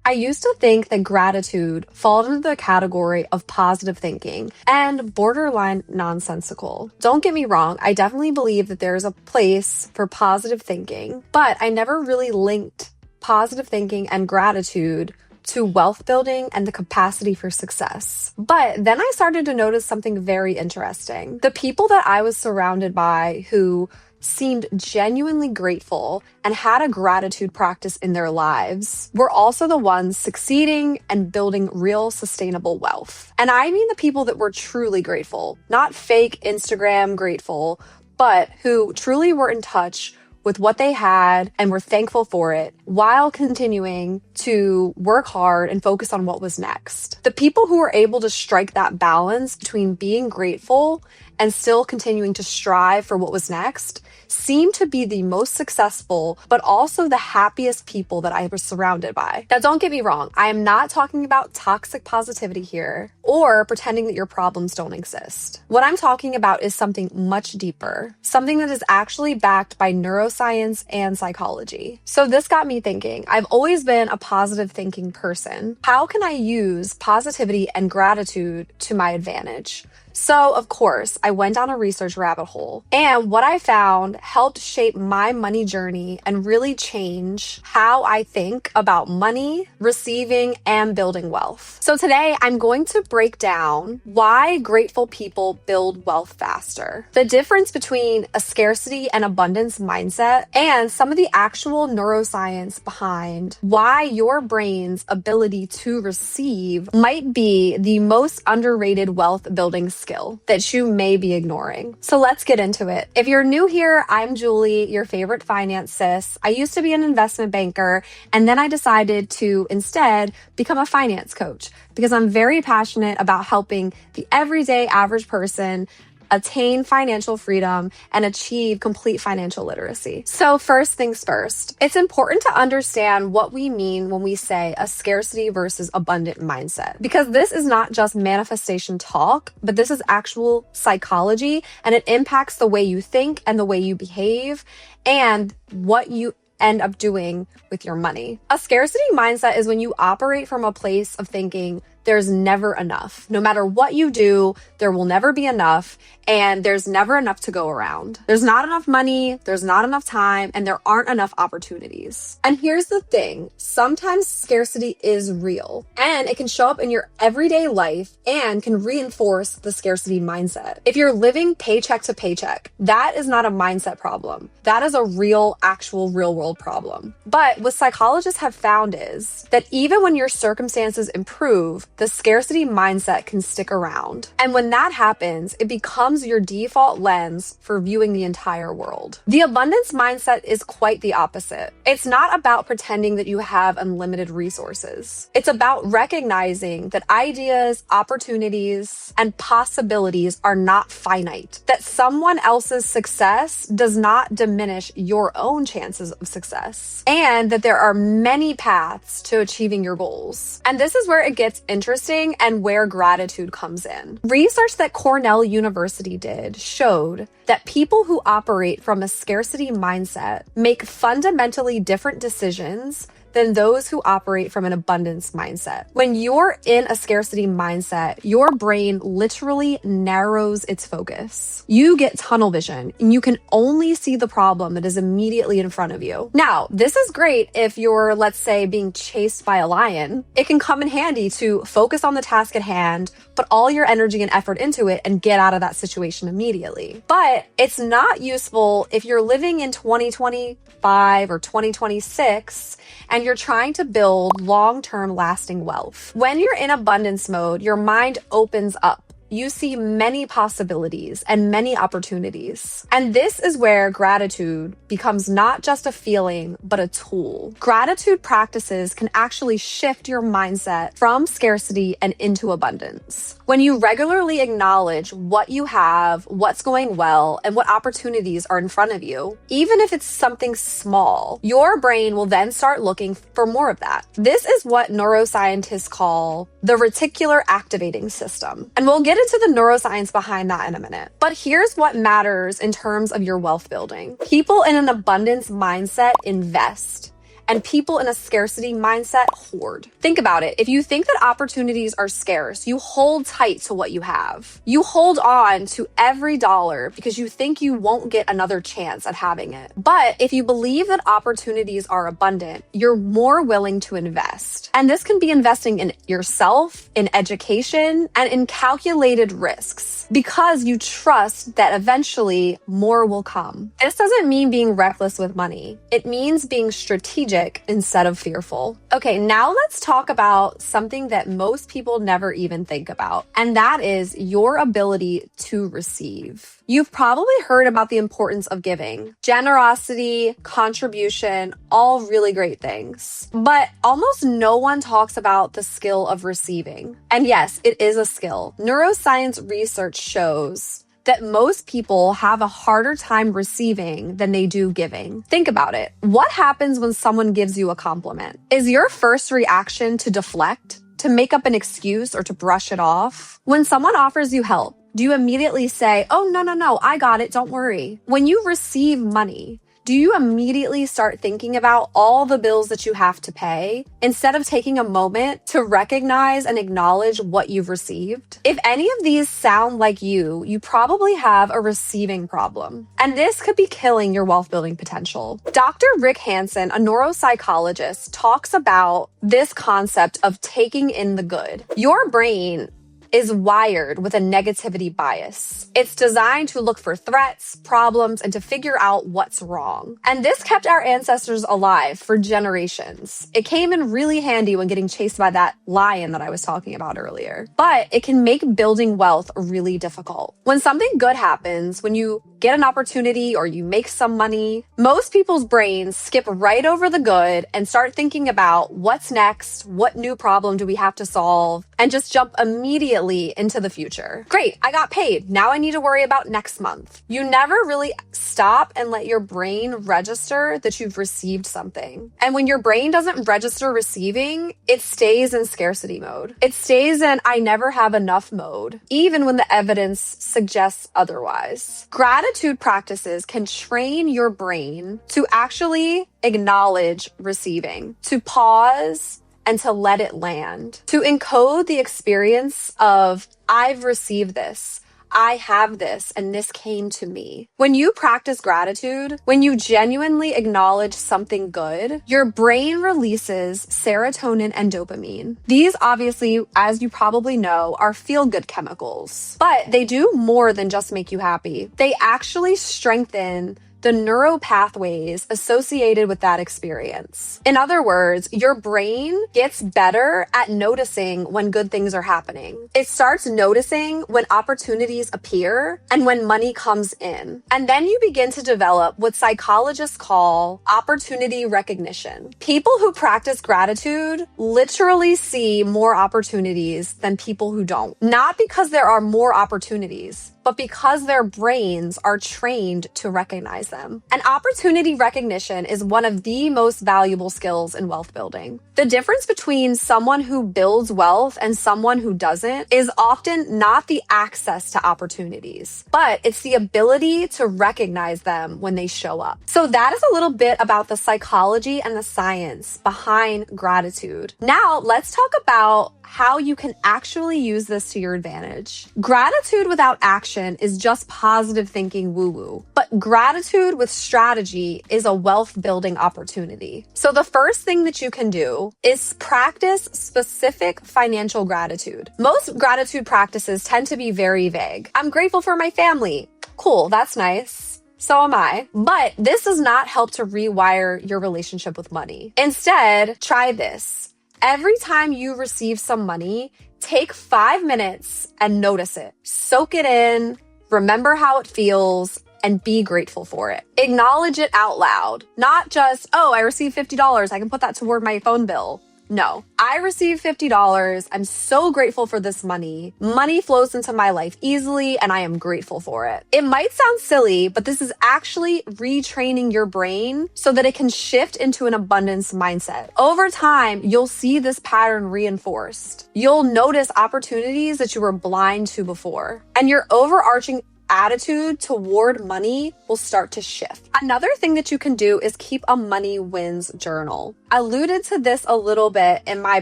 I used to think that gratitude falls into the category of positive thinking and borderline nonsensical. Don't get me wrong, I definitely believe that there's a place for positive thinking, but I never really linked positive thinking and gratitude to wealth building and the capacity for success. But then I started to notice something very interesting. The people that I was surrounded by who seemed genuinely grateful and had a gratitude practice in their lives were also the ones succeeding and building real sustainable wealth. And I mean the people that were truly grateful, not fake Instagram grateful, but who truly were in touch with what they had and were thankful for it while continuing to work hard and focus on what was next. The people who were able to strike that balance between being grateful and still continuing to strive for what was next seemed to be the most successful, but also the happiest people that I was surrounded by. Now, don't get me wrong. I am not talking about toxic positivity here or pretending that your problems don't exist. What I'm talking about is something much deeper, something that is actually backed by neuroscience and psychology. So this got me thinking. I've always been a positive thinking person. How can I use positivity and gratitude to my advantage? So, of course, I went down a research rabbit hole, and what I found helped shape my money journey and really change how I think about money, receiving, and building wealth. So today, I'm going to break down why grateful people build wealth faster, the difference between a scarcity and abundance mindset, and some of the actual neuroscience behind why your brain's ability to receive might be the most underrated wealth building skill that you may be ignoring. So let's get into it. If you're new here, I'm Julie, your favorite finance sis. I used to be an investment banker, and then I decided to instead become a finance coach because I'm very passionate about helping the everyday average person attain financial freedom and achieve complete financial literacy. So first things first, it's important to understand what we mean when we say a scarcity versus abundant mindset, because this is not just manifestation talk, but this is actual psychology, and it impacts the way you think and the way you behave and what you end up doing with your money. A scarcity mindset is when you operate from a place of thinking there's never enough. No matter what you do, there will never be enough, and there's never enough to go around. There's not enough money, there's not enough time, and there aren't enough opportunities. And here's the thing, sometimes scarcity is real, and it can show up in your everyday life and can reinforce the scarcity mindset. If you're living paycheck to paycheck, that is not a mindset problem. That is a real, actual, real world problem. But what psychologists have found is that even when your circumstances improve, the scarcity mindset can stick around. And when that happens, it becomes your default lens for viewing the entire world. The abundance mindset is quite the opposite. It's not about pretending that you have unlimited resources. It's about recognizing that ideas, opportunities, and possibilities are not finite, that someone else's success does not diminish your own chances of success, and that there are many paths to achieving your goals. And this is where it gets interesting and where gratitude comes in. Research that Cornell University did showed that people who operate from a scarcity mindset make fundamentally different decisions than those who operate from an abundance mindset. When you're in a scarcity mindset, your brain literally narrows its focus. You get tunnel vision and you can only see the problem that is immediately in front of you. Now, this is great if you're, let's say, being chased by a lion. It can come in handy to focus on the task at hand, put all your energy and effort into it, and get out of that situation immediately. But it's not useful if you're living in 2025 or 2026 and you're trying to build long-term lasting wealth. When you're in abundance mode, your mind opens up. You see many possibilities and many opportunities. And this is where gratitude becomes not just a feeling, but a tool. Gratitude practices can actually shift your mindset from scarcity and into abundance. When you regularly acknowledge what you have, what's going well, and what opportunities are in front of you, even if it's something small, your brain will then start looking for more of that. This is what neuroscientists call the reticular activating system. And we'll get into the neuroscience behind that in a minute. But here's what matters in terms of your wealth building. People in an abundance mindset invest. and people in a scarcity mindset hoard. Think about it. If you think that opportunities are scarce, you hold tight to what you have. You hold on to every dollar because you think you won't get another chance at having it. But if you believe that opportunities are abundant, you're more willing to invest. And this can be investing in yourself, in education, and in calculated risks because you trust that eventually more will come. This doesn't mean being reckless with money. It means being strategic instead of fearful. Okay, now let's talk about something that most people never even think about, and that is your ability to receive. You've probably heard about the importance of giving. Generosity, contribution, all really great things. But almost no one talks about the skill of receiving. And yes, it is a skill. Neuroscience research shows that most people have a harder time receiving than they do giving. Think about it. What happens when someone gives you a compliment? Is your first reaction to deflect, to make up an excuse, or to brush it off? When someone offers you help, do you immediately say, "Oh, no, I got it, don't worry"? When you receive money, do you immediately start thinking about all the bills that you have to pay instead of taking a moment to recognize and acknowledge what you've received? If any of these sound like you probably have a receiving problem, and this could be killing your wealth building potential. Dr. Rick Hansen, a neuropsychologist, talks about this concept of taking in the good. Your brain is wired with a negativity bias. It's designed to look for threats, problems, and to figure out what's wrong. And this kept our ancestors alive for generations. It came in really handy when getting chased by that lion that I was talking about earlier. But it can make building wealth really difficult. When something good happens, when you get an opportunity or you make some money, most people's brains skip right over the good and start thinking about what's next, what new problem do we have to solve, and just jump immediately into the future. Great, I got paid. Now I need to worry about next month. You never really stop and let your brain register that you've received something. And when your brain doesn't register receiving, it stays in scarcity mode. It stays in I never have enough mode, even when the evidence suggests otherwise. Gratitude practices can train your brain to actually acknowledge receiving, to pause and to let it land, to encode the experience of, I've received this, I have this, and this came to me. When you practice gratitude, when you genuinely acknowledge something good, your brain releases serotonin and dopamine. These obviously, as you probably know, are feel-good chemicals, but they do more than just make you happy. They actually strengthen the neural pathways associated with that experience. In other words, your brain gets better at noticing when good things are happening. It starts noticing when opportunities appear and when money comes in. And then you begin to develop what psychologists call opportunity recognition. People who practice gratitude literally see more opportunities than people who don't. Not because there are more opportunities, but because their brains are trained to recognize them. And opportunity recognition is one of the most valuable skills in wealth building. The difference between someone who builds wealth and someone who doesn't is often not the access to opportunities, but it's the ability to recognize them when they show up. So that is a little bit about the psychology and the science behind gratitude. Now let's talk about how you can actually use this to your advantage. Gratitude without action is just positive thinking woo-woo, but gratitude with strategy is a wealth building opportunity. So the first thing that you can do is practice specific financial gratitude. Most gratitude practices tend to be very vague. I'm grateful for my family. Cool, that's nice. So am I. But this does not help to rewire your relationship with money. Instead, try this. Every time you receive some money, take 5 minutes and notice it. Soak it in, remember how it feels, and be grateful for it. Acknowledge it out loud. Not just, oh, I received $50, I can put that toward my phone bill. No, I received $50. I'm so grateful for this money. Money flows into my life easily, and I am grateful for it. It might sound silly, but this is actually retraining your brain so that it can shift into an abundance mindset. Over time, you'll see this pattern reinforced. You'll notice opportunities that you were blind to before, and your overarching attitude toward money will start to shift. Another thing that you can do is keep a money wins journal. I alluded to this a little bit in my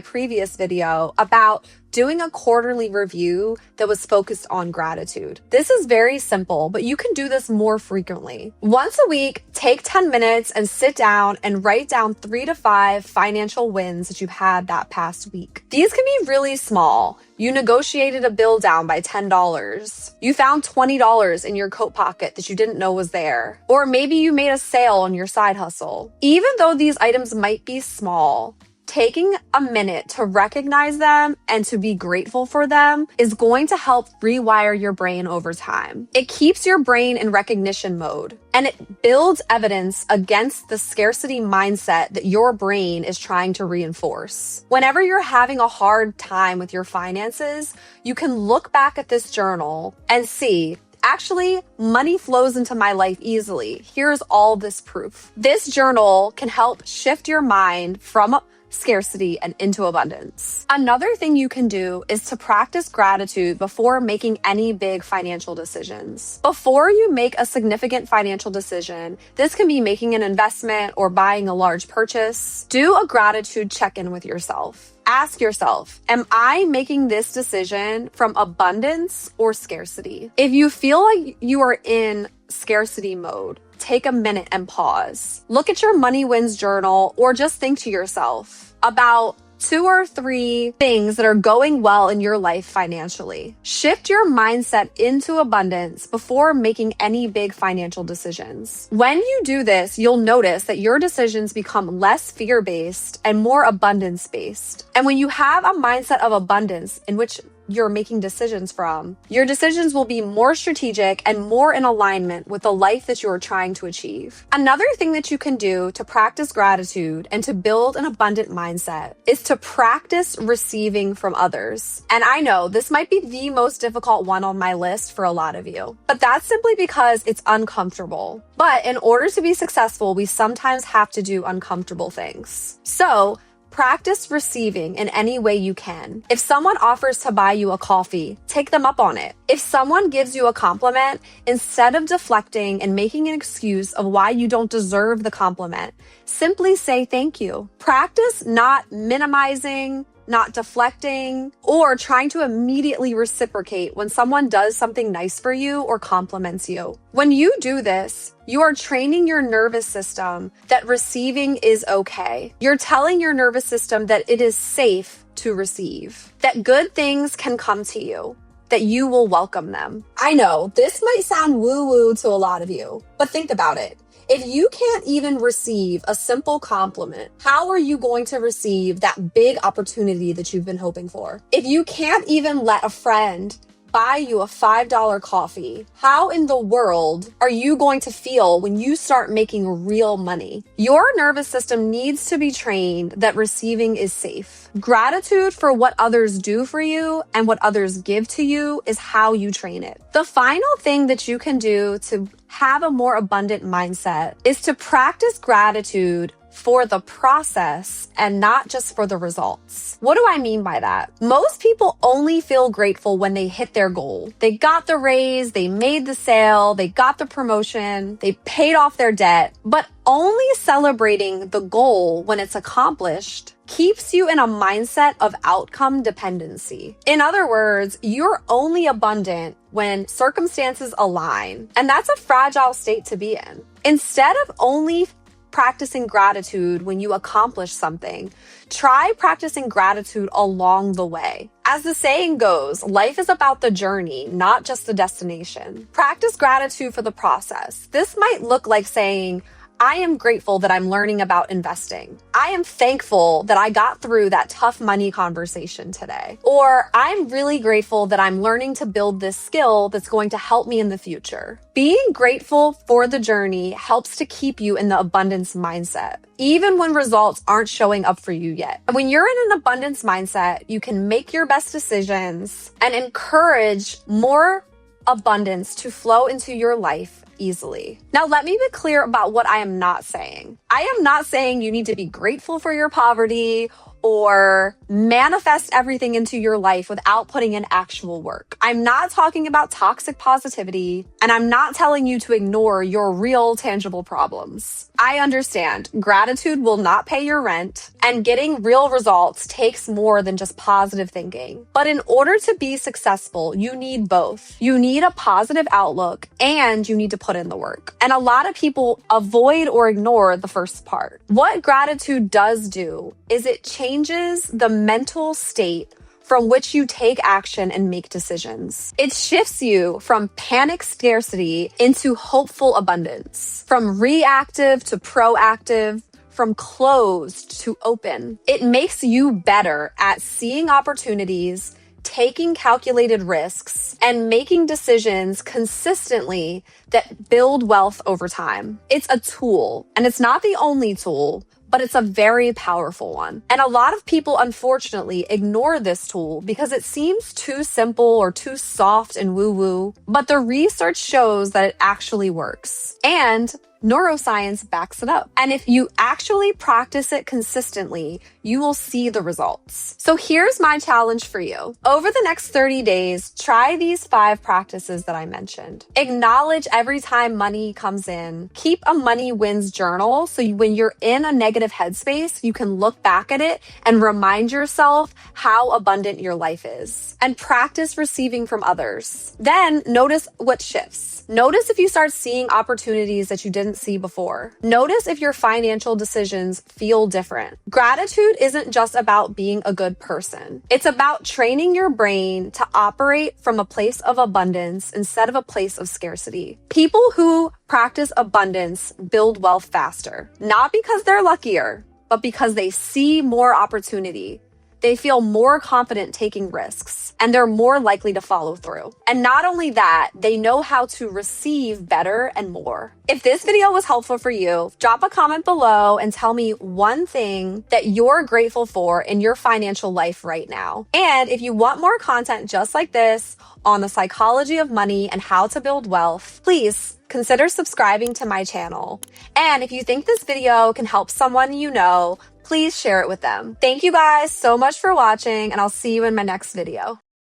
previous video about doing a quarterly review that was focused on gratitude. This is very simple, but you can do this more frequently. Once a week, take 10 minutes and sit down and write down 3 to 5 financial wins that you've had that past week. These can be really small. You negotiated a bill down by $10. You found $20 in your coat pocket that you didn't know was there. Or maybe you made a sale on your side hustle. Even though these items might be small, taking a minute to recognize them and to be grateful for them is going to help rewire your brain over time. It keeps your brain in recognition mode, and it builds evidence against the scarcity mindset that your brain is trying to reinforce. Whenever you're having a hard time with your finances, you can look back at this journal and see, actually, money flows into my life easily. Here's all this proof. This journal can help shift your mind from scarcity and into abundance. Another thing you can do is to practice gratitude before making any big financial decisions. Before you make a significant financial decision, this can be making an investment or buying a large purchase, do a gratitude check-in with yourself. Ask yourself, am I making this decision from abundance or scarcity? If you feel like you are in scarcity mode, take a minute and pause. Look at your money wins journal or just think to yourself about 2 or 3 things that are going well in your life financially. Shift your mindset into abundance before making any big financial decisions. When you do this, you'll notice that your decisions become less fear-based and more abundance-based. And when you have a mindset of abundance in which you're making decisions from, your decisions will be more strategic and more in alignment with the life that you are trying to achieve. Another thing that you can do to practice gratitude and to build an abundant mindset is to practice receiving from others. And I know this might be the most difficult one on my list for a lot of you, but that's simply because it's uncomfortable. But in order to be successful, we sometimes have to do uncomfortable things. So, practice receiving in any way you can. If someone offers to buy you a coffee, take them up on it. If someone gives you a compliment, instead of deflecting and making an excuse of why you don't deserve the compliment, simply say thank you. Practice not minimizing, not deflecting, or trying to immediately reciprocate when someone does something nice for you or compliments you. When you do this, you are training your nervous system that receiving is okay. You're telling your nervous system that it is safe to receive, that good things can come to you, that you will welcome them. I know this might sound woo-woo to a lot of you, but think about it. If you can't even receive a simple compliment, how are you going to receive that big opportunity that you've been hoping for? If you can't even let a friend buy you a $5 coffee, how in the world are you going to feel when you start making real money? Your nervous system needs to be trained that receiving is safe. Gratitude for what others do for you and what others give to you is how you train it. The final thing that you can do to have a more abundant mindset is to practice gratitude for the process and not just for the results. What do I mean by that? Most people only feel grateful when they hit their goal. They got the raise, they made the sale, they got the promotion, they paid off their debt, but only celebrating the goal when it's accomplished keeps you in a mindset of outcome dependency. In other words, you're only abundant when circumstances align, and that's a fragile state to be in. Instead of only practicing gratitude when you accomplish something, try practicing gratitude along the way. As the saying goes, life is about the journey, not just the destination. Practice gratitude for the process. This might look like saying, I am grateful that I'm learning about investing. I am thankful that I got through that tough money conversation today. Or I'm really grateful that I'm learning to build this skill that's going to help me in the future. Being grateful for the journey helps to keep you in the abundance mindset, even when results aren't showing up for you yet. When you're in an abundance mindset, you can make your best decisions and encourage more abundance to flow into your life easily. Now, let me be clear about what I am not saying. I am not saying you need to be grateful for your poverty or manifest everything into your life without putting in actual work. I'm not talking about toxic positivity, and I'm not telling you to ignore your real tangible problems. I understand gratitude will not pay your rent, and getting real results takes more than just positive thinking. But in order to be successful, you need both. You need a positive outlook and you need to put in the work. And a lot of people avoid or ignore the first part. What gratitude does do is it changes the mental state from which you take action and make decisions. It shifts you from panic scarcity into hopeful abundance, from reactive to proactive, from closed to open. It makes you better at seeing opportunities, taking calculated risks, and making decisions consistently that build wealth over time. It's a tool, and it's not the only tool, but it's a very powerful one. And a lot of people, unfortunately, ignore this tool because it seems too simple or too soft and woo-woo. But the research shows that it actually works. And neuroscience backs it up. And if you actually practice it consistently, you will see the results. So here's my challenge for you. Over the next 30 days, try these 5 practices that I mentioned. Acknowledge every time money comes in. Keep a money wins journal so when you're in a negative headspace, you can look back at it and remind yourself how abundant your life is. And practice receiving from others. Then notice what shifts. Notice if you start seeing opportunities that you didn't see before. Notice if your financial decisions feel different. Gratitude isn't just about being a good person. It's about training your brain to operate from a place of abundance instead of a place of scarcity. People who practice abundance build wealth faster, not because they're luckier, but because they see more opportunity. They feel more confident taking risks, and they're more likely to follow through. And not only that, they know how to receive better and more. If this video was helpful for you, drop a comment below and tell me one thing that you're grateful for in your financial life right now. And if you want more content just like this on the psychology of money and how to build wealth, please consider subscribing to my channel. And if you think this video can help someone you know, please share it with them. Thank you guys so much for watching, and I'll see you in my next video.